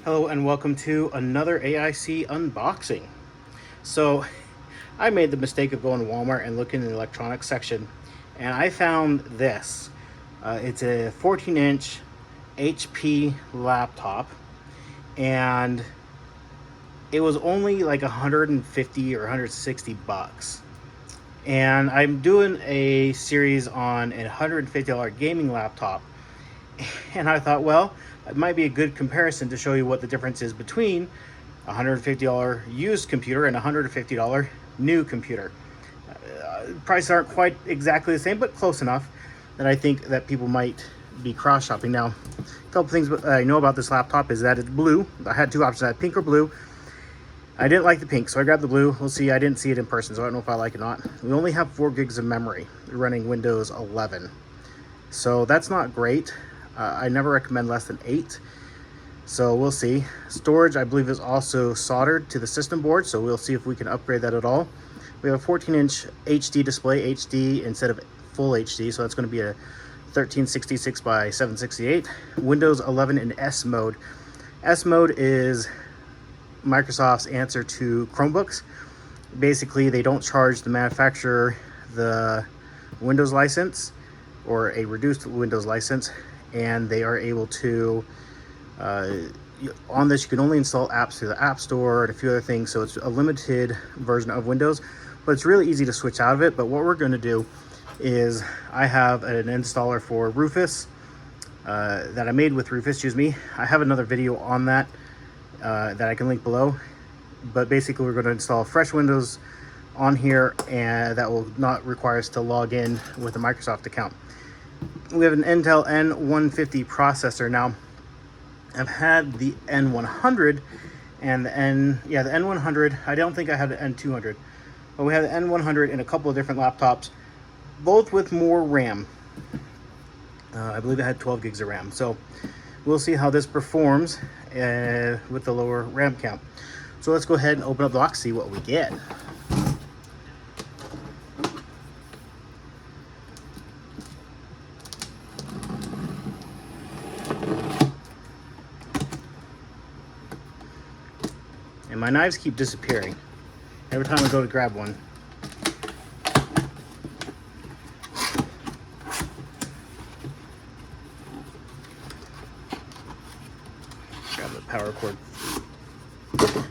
Hello and welcome to another AIC unboxing. So I made the mistake of going to Walmart and looking in the electronics section, and I found this. It's a 14-inch HP laptop, and it was only like 150 or 160 bucks. And I'm doing a series on a $150 gaming laptop, and I thought, well, it might be a good comparison to show you what the difference is between a $150 used computer and a $150 new computer. Prices aren't quite exactly the same, but close enough that I think that people might be cross-shopping. Now, a couple things I know about this laptop is that it's blue. I had two options, I had pink or blue. I didn't like the pink, so I grabbed the blue. We'll see, I didn't see it in person, so I don't know if I like it or not. We only have 4 gigs of memory running Windows 11. So that's not great. I never recommend less than 8. So we'll see. Storage, I believe, is also soldered to the system board, so we'll see if we can upgrade that at all. We have a 14-inch HD display, HD instead of full HD, so that's going to be a 1366 by 768. Windows 11 in S mode. S mode is Microsoft's answer to Chromebooks. Basically, they don't charge the manufacturer the Windows license or a reduced Windows license, and they are able to on this you can only install apps through the App Store and a few other things, so it's a limited version of Windows, but it's really easy to switch out of it. But what we're going to do is, I have an installer for Rufus that I made with Rufus, I have another video on that that I can link below, but basically we're going to install fresh Windows on here, and that will not require us to log in with a Microsoft account. We have an Intel N150 processor. Now, I've had the N100 and the N100. I don't think I had the N200, but we have the N100 in a couple of different laptops, both with more RAM. I believe it had 12 gigs of RAM. So we'll see how this performs with the lower RAM count. So let's go ahead and open up the box, see what we get. And my knives keep disappearing every time I go to grab one.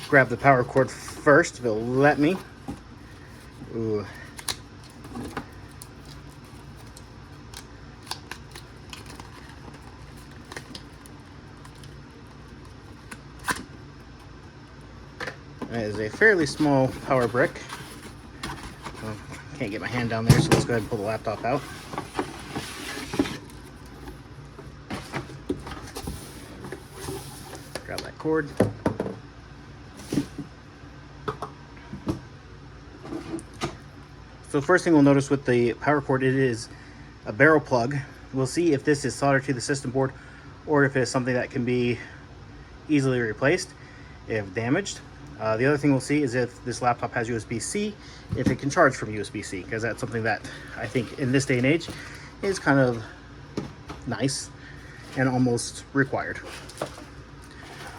Grab the power cord first, if it'll let me. Ooh. That is a fairly small power brick. Well, can't get my hand down there, so let's go ahead and pull the laptop out. Grab that cord. So the first thing we'll notice with the power cord, it is a barrel plug. We'll see if this is soldered to the system board or if it is something that can be easily replaced if damaged. The other thing we'll see is if this laptop has USB-C, if it can charge from USB-C, because that's something that I think in this day and age is kind of nice and almost required.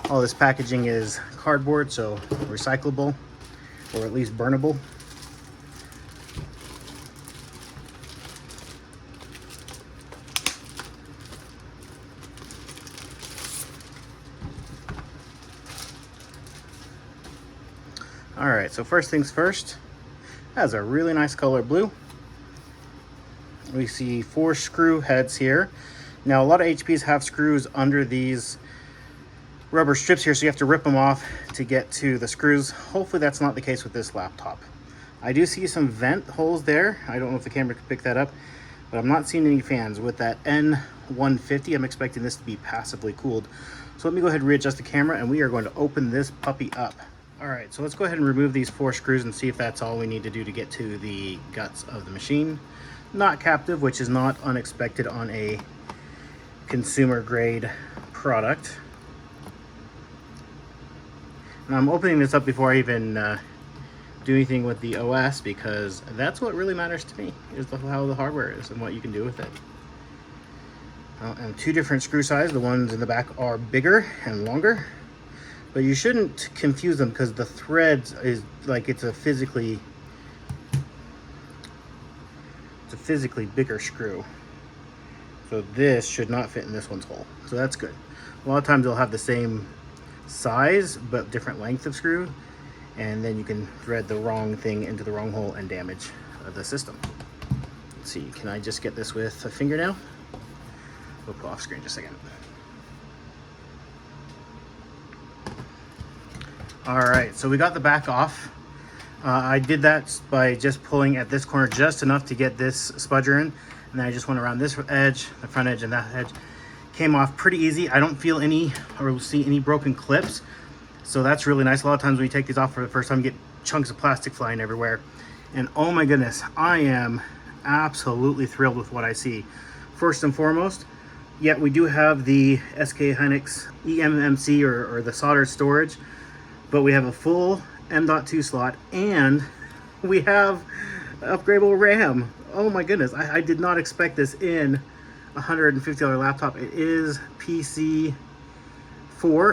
All this packaging is cardboard, so recyclable or at least burnable. All right, so first things first, has a really nice color blue. We see 4 screw heads here. Now, a lot of HPs have screws under these rubber strips here, so you have to rip them off to get to the screws. Hopefully that's not the case with this laptop. I do see some vent holes there. I don't know if the camera can pick that up, but I'm not seeing any fans. With that N150, I'm expecting this to be passively cooled. So let me go ahead and readjust the camera, and we are going to open this puppy up. All right, so let's go ahead and remove these 4 screws and see if that's all we need to do to get to the guts of the machine. Not captive, which is not unexpected on a consumer grade product. And I'm opening this up before I even do anything with the OS, because that's what really matters to me, is how the hardware is and what you can do with it. And 2 different screw sizes. The ones in the back are bigger and longer. But you shouldn't confuse them because the threads is like it's a physically bigger screw. So this should not fit in this one's hole. So that's good. A lot of times they'll have the same size but different length of screw, and then you can thread the wrong thing into the wrong hole and damage the system. Let's see, can I just get this with a fingernail? We'll put off screen just a second. All right, so we got the back off. I did that by just pulling at this corner just enough to get this spudger in, and then I just went around this edge, the front edge, and that edge. Came off pretty easy. I don't feel any or see any broken clips, so that's really nice. A lot of times when you take these off for the first time, you get chunks of plastic flying everywhere, and oh my goodness, I am absolutely thrilled with what I see. First and foremost, yeah, we do have the SK Hynix eMMC or the solder storage, but we have a full M.2 slot, and we have upgradable RAM. Oh my goodness, I did not expect this in a $150 laptop. It is PC4,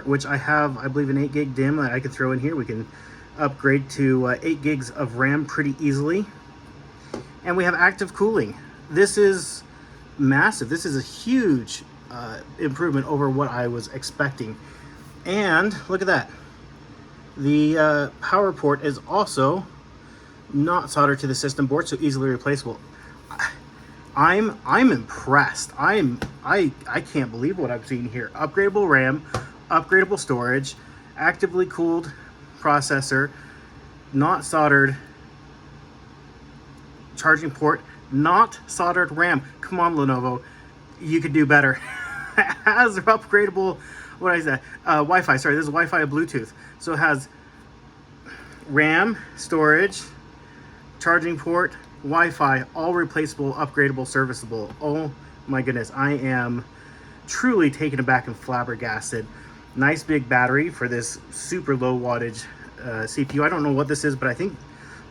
which I have, I believe, an 8 gig DIMM that I could throw in here. We can upgrade to 8 gigs of RAM pretty easily. And we have active cooling. This is massive. This is a huge improvement over what I was expecting. And look at that. The power port is also not soldered to the system board, so easily replaceable. I'm impressed. I can't believe what I'm seeing here. Upgradable RAM, upgradable storage, actively cooled processor, not soldered charging port, not soldered RAM. Come on, Lenovo, you could do better. Has upgradable, what is that? Wi-Fi. Sorry, this is Wi-Fi and Bluetooth. So it has RAM, storage, charging port, Wi-Fi, all replaceable, upgradable, serviceable. Oh my goodness, I am truly taken aback and flabbergasted. Nice big battery for this super low wattage CPU. I don't know what this is, but I think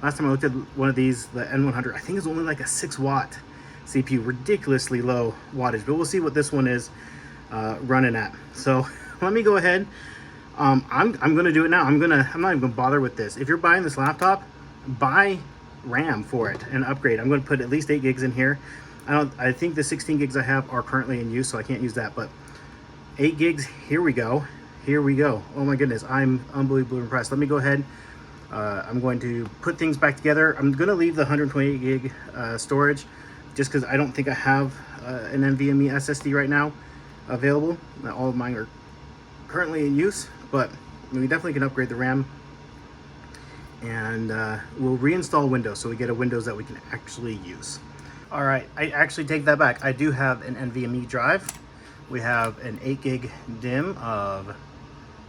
last time I looked at one of these, the N100, I think it's only like a 6-watt CPU, ridiculously low wattage, but we'll see what this one is running at. So let me go ahead. I'm gonna do it now. I'm not even gonna bother with this. If you're buying this laptop, buy RAM for it and upgrade. I'm going to put at least 8 gigs in here. I think the 16 gigs I have are currently in use, so I can't use that, but 8 gigs, here we go. Oh my goodness, I'm unbelievably impressed. Let me go ahead. I'm going to put things back together. I'm going to leave the 128 gig storage just because I don't think I have an NVMe SSD right now available. All of mine are currently in use, but we definitely can upgrade the RAM. And we'll reinstall Windows so we get a Windows that we can actually use. All right, I actually take that back. I do have an NVMe drive. We have an 8 gig DIMM of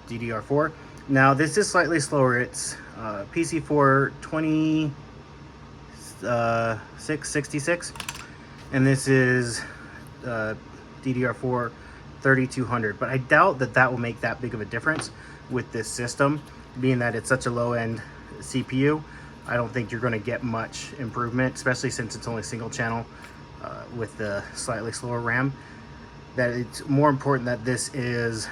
DDR4. Now this is slightly slower. It's PC4 2666, and this is DDR4 3200. But I doubt that will make that big of a difference with this system, being that it's such a low-end CPU. I don't think you're going to get much improvement, especially since it's only single channel with the slightly slower RAM. That it's more important that this is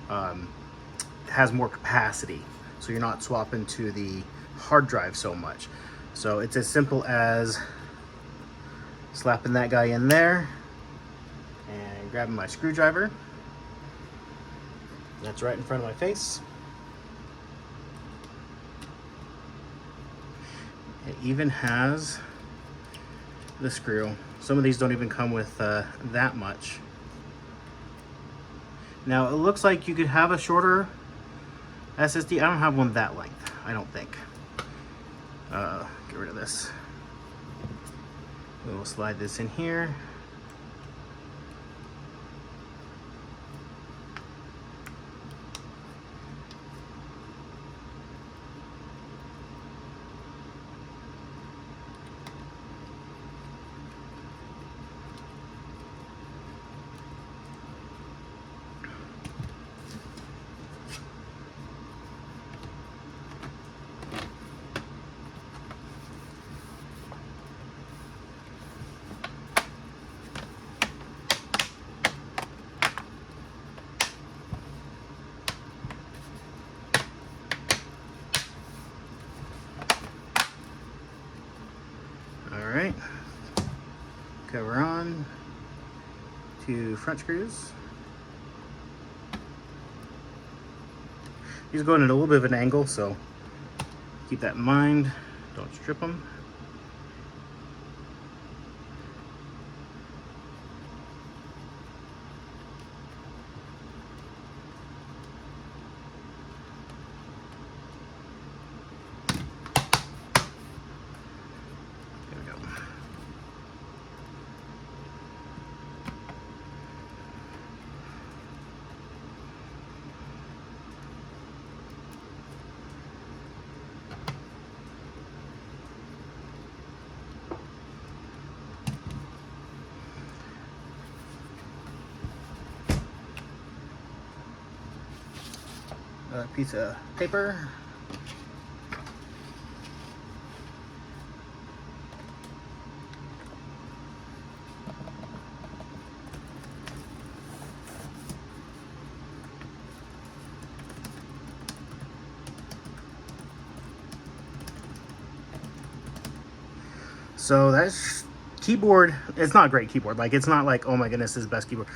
has more capacity, so you're not swapping to the hard drive so much. So it's as simple as slapping that guy in there and grabbing my screwdriver. That's right in front of my face. It even has the screw. Some of these don't even come with that much. Now it looks like you could have a shorter SSD. I don't have one that length, I don't think. Get rid of this. We'll slide this in here. front screws. These are going at a little bit of an angle, so keep that in mind. Don't strip them. There we go. A piece of paper. So that's keyboard. It's not a great keyboard. Like, it's not like, oh my goodness, this is the best keyboard.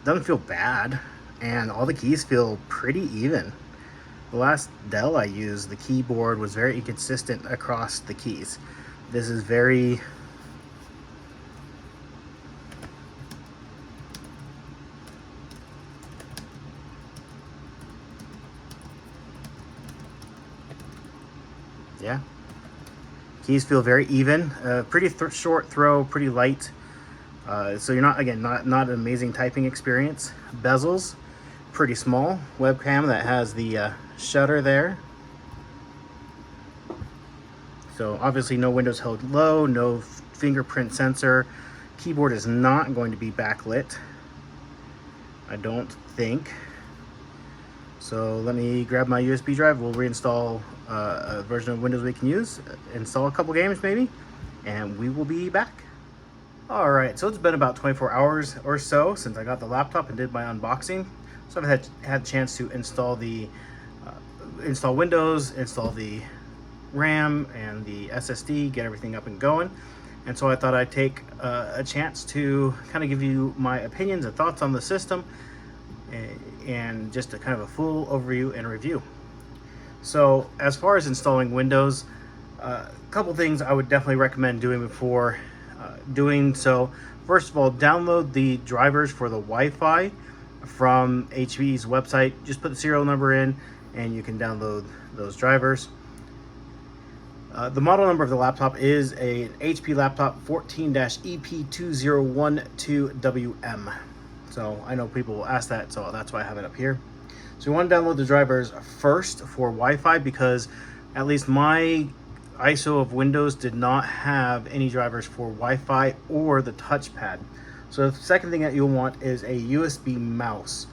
Doesn't feel bad, and all the keys feel pretty even. The last Dell I used, the keyboard was very inconsistent across the keys. This is very... yeah. Keys feel very even. Pretty short throw, pretty light. So you're not, again, not an amazing typing experience. Bezels, pretty small. Webcam that has the shutter there. So obviously no windows held low, no fingerprint sensor. Keyboard is not going to be backlit, I don't think. So let me grab my USB drive. We'll reinstall a version of Windows we can use, install a couple games maybe, and we will be back. All right, so it's been about 24 hours or so since I got the laptop and did my unboxing. So I've had a chance to install the install Windows, install the RAM and the SSD, get everything up and going. And so I thought I'd take a chance to kind of give you my opinions and thoughts on the system, and just a kind of a full overview and review. So as far as installing Windows, a couple things I would definitely recommend doing before doing so. First of all, download the drivers for the Wi-Fi from HP's website. Just put the serial number in and you can download those drivers. The model number of the laptop is an HP laptop 14-EP2012WM. So I know people will ask that, so that's why I have it up here. So you want to download the drivers first for Wi-Fi, because at least my ISO of Windows did not have any drivers for Wi-Fi or the touchpad. So the second thing that you'll want is a USB mouse.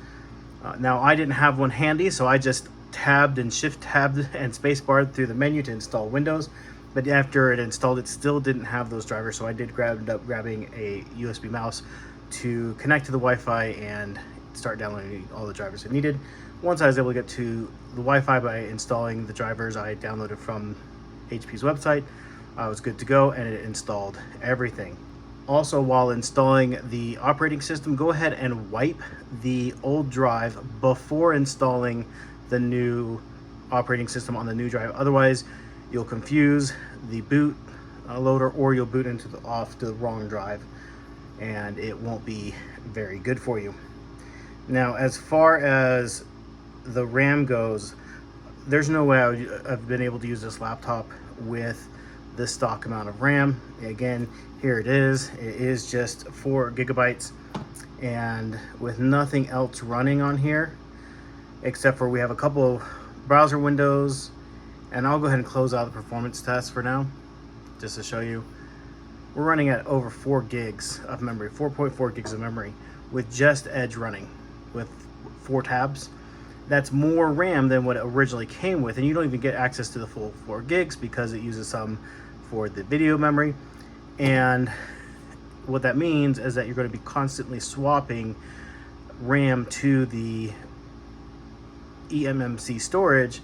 Now I didn't have one handy, so I just tabbed and shift tabbed and space barred through the menu to install Windows. But after it installed, it still didn't have those drivers, so I did end up grabbing a USB mouse to connect to the Wi-Fi and start downloading all the drivers I needed. Once I was able to get to the Wi-Fi by installing the drivers I downloaded from HP's website, I was good to go, and it installed everything. Also, while installing the operating system, go ahead and wipe the old drive before installing the new operating system on the new drive. Otherwise, you'll confuse the boot loader, or you'll boot into off the wrong drive, and it won't be very good for you. Now, as far as the RAM goes, there's no way I've been able to use this laptop with the stock amount of RAM. Again, here it is. It is just 4 gigabytes, and with nothing else running on here, except for we have a couple of browser windows, and I'll go ahead and close out the performance test for now, just to show you. We're running at over 4 gigs of memory, 4.4 gigs of memory, with just Edge running, with 4 tabs. That's more RAM than what it originally came with, and you don't even get access to the full 4 gigs because it uses some for the video memory. And what that means is that you're going to be constantly swapping RAM to the eMMC storage,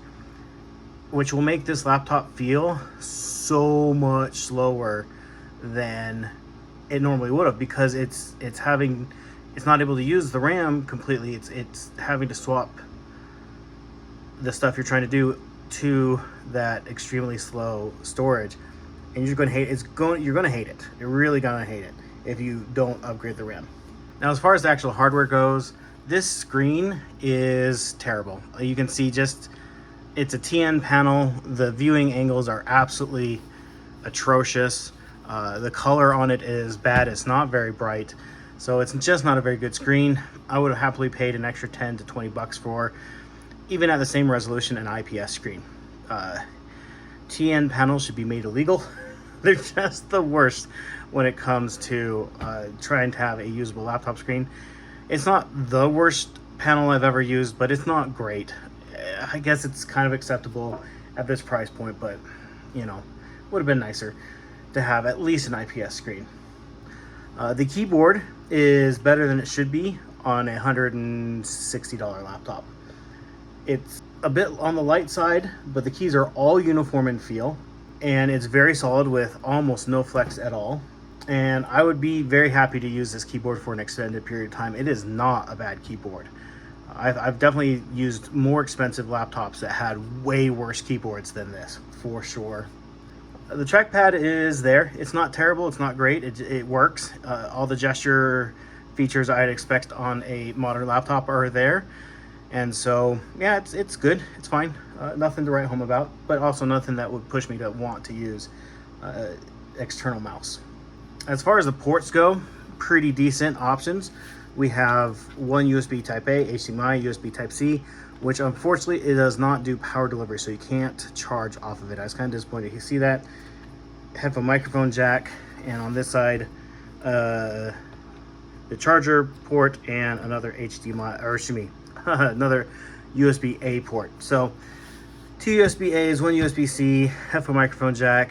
which will make this laptop feel so much slower than it normally would have, because it's having it's not able to use the RAM completely. It's having to swap the stuff you're trying to do to that extremely slow storage, and you're going to hate it. You're going to hate it. You're really going to hate it if you don't upgrade the RAM. Now, as far as the actual hardware goes, this screen is terrible. You can see it's a TN panel. The viewing angles are absolutely atrocious. The color on it is bad. It's not very bright. So it's just not a very good screen. I would have happily paid an extra 10 to 20 bucks for, even at the same resolution, an IPS screen. TN panels should be made illegal. They're just the worst when it comes to trying to have a usable laptop screen. It's not the worst panel I've ever used, but it's not great. I guess it's kind of acceptable at this price point, but you know, would have been nicer to have at least an IPS screen. The keyboard is better than it should be on a $160 laptop. It's a bit on the light side, but the keys are all uniform in feel, and it's very solid with almost no flex at all. And I would be very happy to use this keyboard for an extended period of time. It is not a bad keyboard. I've definitely used more expensive laptops that had way worse keyboards than this, for sure. The trackpad is there. It's not terrible. It's not great. It works. All the gesture features I'd expect on a modern laptop are there. And so, yeah, it's good. It's fine. Nothing to write home about, but also nothing that would push me to want to use external mouse. As far as the ports go, pretty decent options. We have one USB Type A, HDMI, USB Type C, which unfortunately it does not do power delivery, so you can't charge off of it. I was kind of disappointed. You see that? Have a microphone jack, and on this side, the charger port and another HDMI, or excuse me, another USB A port. So 2 USB A's, 1 USB C, have a microphone jack.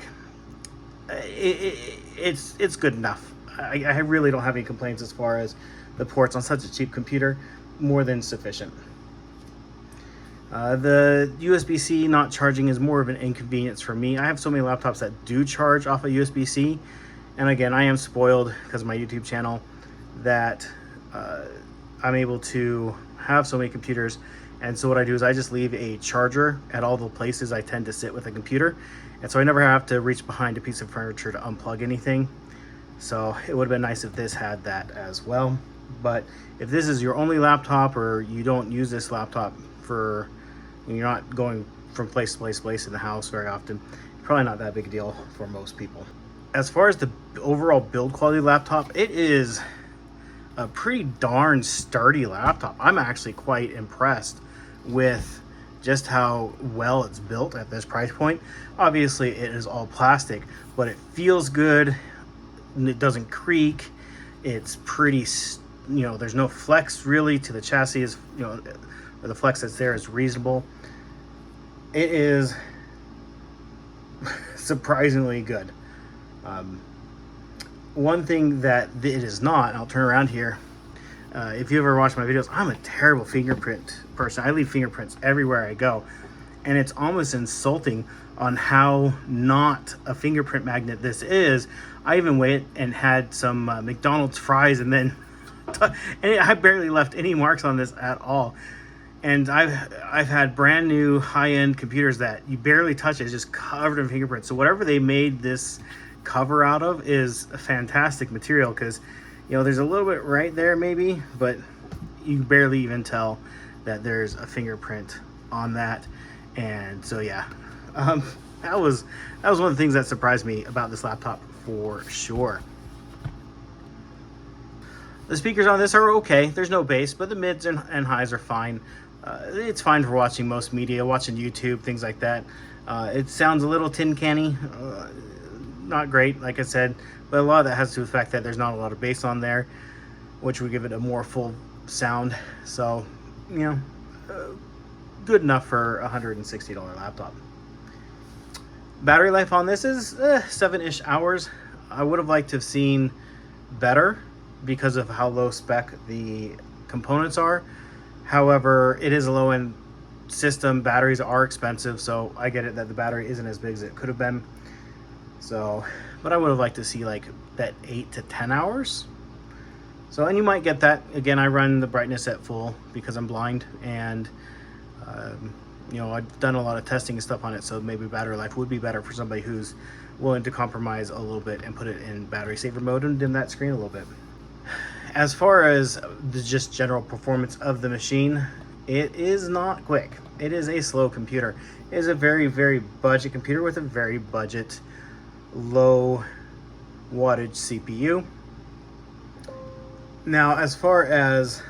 It's good enough. I really don't have any complaints as far as the ports on such a cheap computer. More than sufficient. The USB-C not charging is more of an inconvenience for me. I have so many laptops that do charge off a USB-C, and again, I am spoiled because of my YouTube channel that I'm able to have so many computers. And so what I do is I just leave a charger at all the places I tend to sit with a computer, and so I never have to reach behind a piece of furniture to unplug anything. So it would have been nice if this had that as well. But if this is your only laptop, or you don't use this laptop for, you're not going from place to place in the house very often, probably not that big a deal for most people. As far as the overall build quality laptop, it is a pretty darn sturdy laptop. I'm actually quite impressed with just how well it's built at this price point. Obviously it is all plastic, but it feels good. It doesn't creak. It's pretty, you know, there's no flex really to the chassis, is, you know, or the flex that's there is reasonable. It is surprisingly good. One thing that it is not, and I'll turn around here, if you ever watch my videos, I'm a terrible fingerprint person. I leave fingerprints everywhere I go, and it's almost insulting on how not a fingerprint magnet this is. I even went and had some McDonald's fries, and then I barely left any marks on this at all. And I've had brand new high-end computers that you barely touch it. It's just covered in fingerprints. So whatever they made this cover out of is a fantastic material, because, you know, there's a little bit right there maybe, but you barely even tell that there's a fingerprint on that. And so yeah, that was one of the things that surprised me about this laptop for sure. The speakers on this are okay. There's no bass, but the mids and highs are fine. It's fine for watching most media, watching YouTube, things like that. It sounds a little tin canny, not great, like I said, but a lot of that has to do with the fact that there's not a lot of bass on there, which would give it a more full sound. So, you know, good enough for a $160 laptop. Battery life on this is 7-ish hours. I would have liked to have seen better because of how low spec the components are. However, it is a low-end system. Batteries are expensive, so I get it that the battery isn't as big as it could have been. So, but I would have liked to see like that 8 to 10 hours. So, and you might get that. Again, I run the brightness at full because I'm blind, and you know, I've done a lot of testing and stuff on it, so maybe battery life would be better for somebody who's willing to compromise a little bit and put it in battery saver mode and dim that screen a little bit. As far as the just general performance of the machine, it is not quick. It is a slow computer. It is a very, very budget computer with a very budget, low wattage CPU. Now, as far as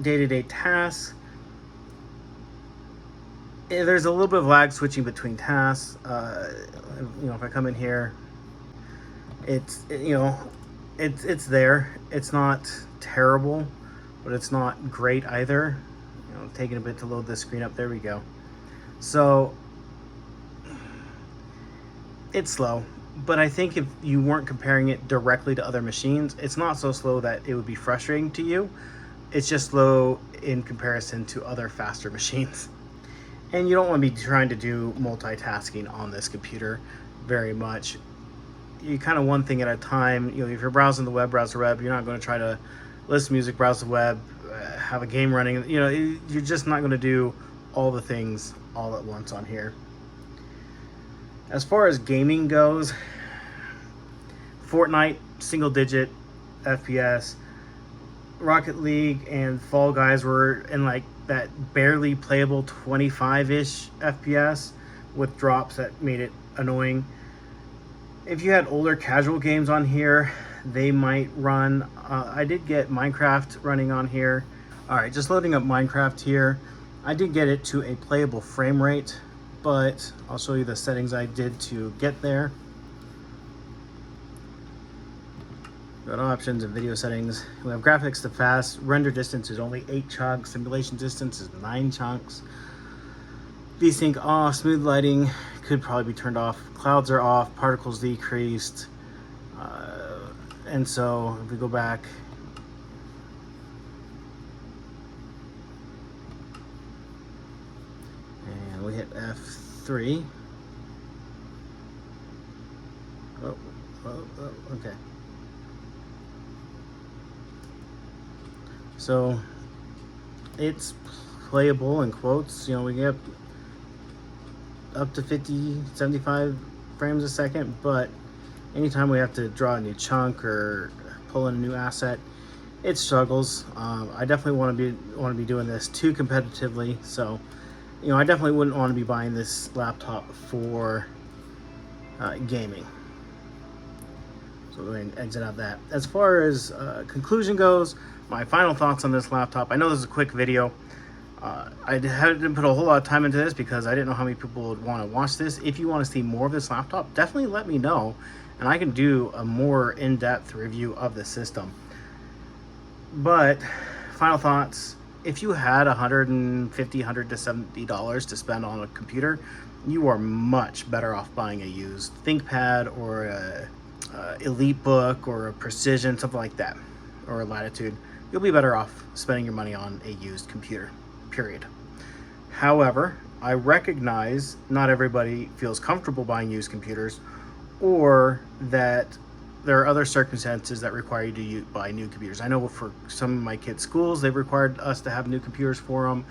day-to-day tasks, there's a little bit of lag switching between tasks. You know, if I come in here, it's there. It's not terrible, but it's not great either. You know, taking a bit to load this screen up. There we go. So it's slow, but I think if you weren't comparing it directly to other machines, it's not so slow that it would be frustrating to you. It's just slow in comparison to other faster machines. And you don't want to be trying to do multitasking on this computer very much. You kind of one thing at a time. You know, if you're browsing the web, browse the web. You're not going to try to listen to music, browse the web, have a game running. You know, you're just not going to do all the things all at once on here. As far as gaming goes, Fortnite, single digit FPS. Rocket League and Fall Guys were in like that barely playable 25-ish FPS with drops that made it annoying. If you had older casual games on here, they might run. I did get Minecraft running on here. All right, just loading up Minecraft here. I did get it to a playable frame rate, but I'll show you the settings I did to get there. Go to options and video settings. We have graphics to fast. Render distance is only 8 chunks. Simulation distance is 9 chunks. Desync off. Smooth lighting could probably be turned off. Clouds are off. Particles decreased. And so if we go back, and we hit F3. Oh, okay. So it's playable in quotes. You know, we get up to 50, 75 frames a second, but anytime we have to draw a new chunk or pull in a new asset, it struggles. I definitely want to be doing this too competitively. So, you know, I definitely wouldn't want to be buying this laptop for gaming. So we're going to exit out that. As far as conclusion goes, my final thoughts on this laptop. I know this is a quick video. I didn't put a whole lot of time into this because I didn't know how many people would want to watch this. If you want to see more of this laptop, definitely let me know, and I can do a more in-depth review of the system. But final thoughts, if you had $150, $170 to spend on a computer, you are much better off buying a used ThinkPad or a EliteBook or a Precision, something like that, or a Latitude. You'll be better off spending your money on a used computer, period. However, I recognize not everybody feels comfortable buying used computers, or that there are other circumstances that require you to buy new computers. I know for some of my kids' schools, they've required us to have new computers for them.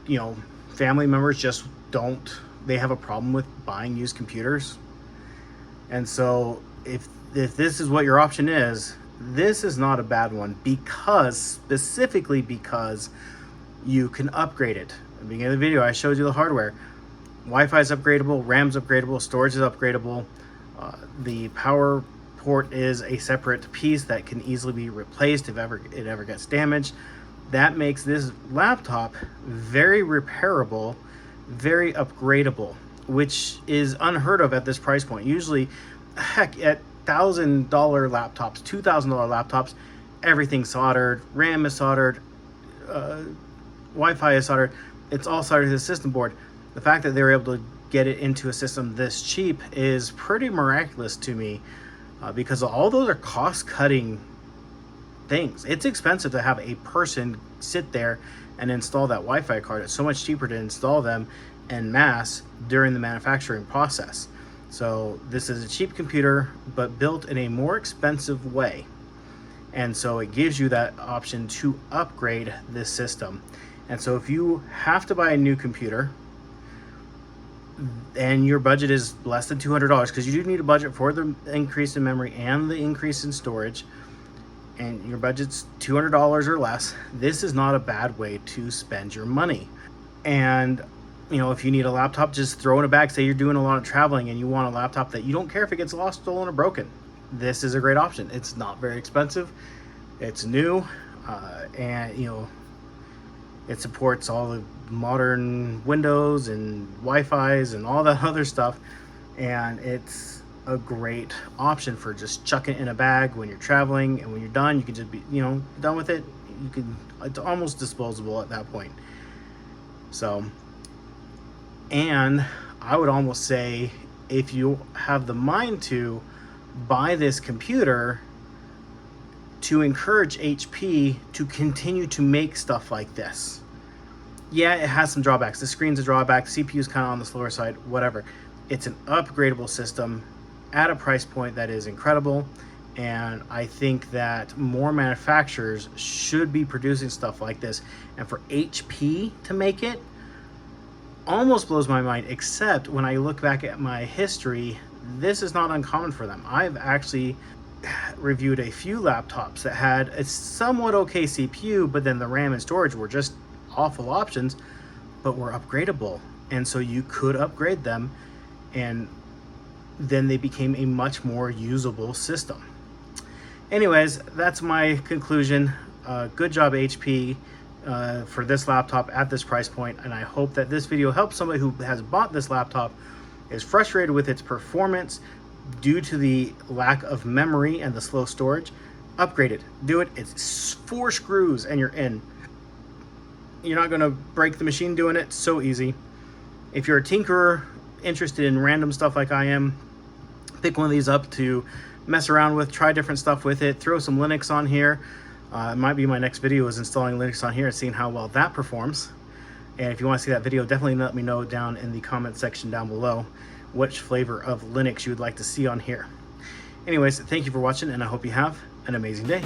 You know, family members just don't, they have a problem with buying used computers. And so if this is what your option is, this is not a bad one, specifically because you can upgrade it. At the beginning of the video, I showed you the hardware. Wi-Fi is upgradable, RAM's upgradable, storage is upgradable. The power port is a separate piece that can easily be replaced if it ever gets damaged. That makes this laptop very repairable, very upgradable, which is unheard of at this price point. Usually, heck, at $1,000 laptops, $2,000 laptops, everything's soldered, RAM is soldered, Wi-Fi is soldered, it's all soldered to the system board. The fact that they were able to get it into a system this cheap is pretty miraculous to me, because all those are cost-cutting things. It's expensive to have a person sit there and install that Wi-Fi card. It's so much cheaper to install them en masse during the manufacturing process. So this is a cheap computer, but built in a more expensive way. And so it gives you that option to upgrade this system. And so if you have to buy a new computer and your budget is less than $200, because you do need a budget for the increase in memory and the increase in storage, and your budget's $200 or less, this is not a bad way to spend your money. And you know, if you need a laptop, just throw in a bag. Say you're doing a lot of traveling and you want a laptop that you don't care if it gets lost, stolen, or broken. This is a great option. It's not very expensive. It's new, and you know, it supports all the modern Windows and Wi-Fi's and all that other stuff. And it's a great option for just chucking it in a bag when you're traveling, and when you're done, you can just be, you know, done with it. You can, it's almost disposable at that point. So, and I would almost say, if you have the mind to buy this computer, to encourage HP to continue to make stuff like this. Yeah, it has some drawbacks. The screen's a drawback, the CPU is kind of on the slower side, whatever. It's an upgradable system at a price point that is incredible, and I think that more manufacturers should be producing stuff like this. And for HP to make it almost blows my mind, except when I look back at my history, this is not uncommon for them. I've actually reviewed a few laptops that had a somewhat okay CPU, but then the RAM and storage were just awful options, but were upgradable. And so you could upgrade them, and then they became a much more usable system. Anyways, that's my conclusion. Good job, HP, for this laptop at this price point, and I hope that this video helps somebody who has bought this laptop, is frustrated with its performance due to the lack of memory and the slow storage. Upgrade it. Do it. It's 4 screws and you're in. You're not going to break the machine doing it. So easy. If you're a tinkerer interested in random stuff like I am, pick one of these up to mess around with, try different stuff with it, throw some Linux on here. It might be my next video is installing Linux on here and seeing how well that performs. And if you want to see that video, definitely let me know down in the comment section down below which flavor of Linux you would like to see on here. Anyways, thank you for watching, and I hope you have an amazing day.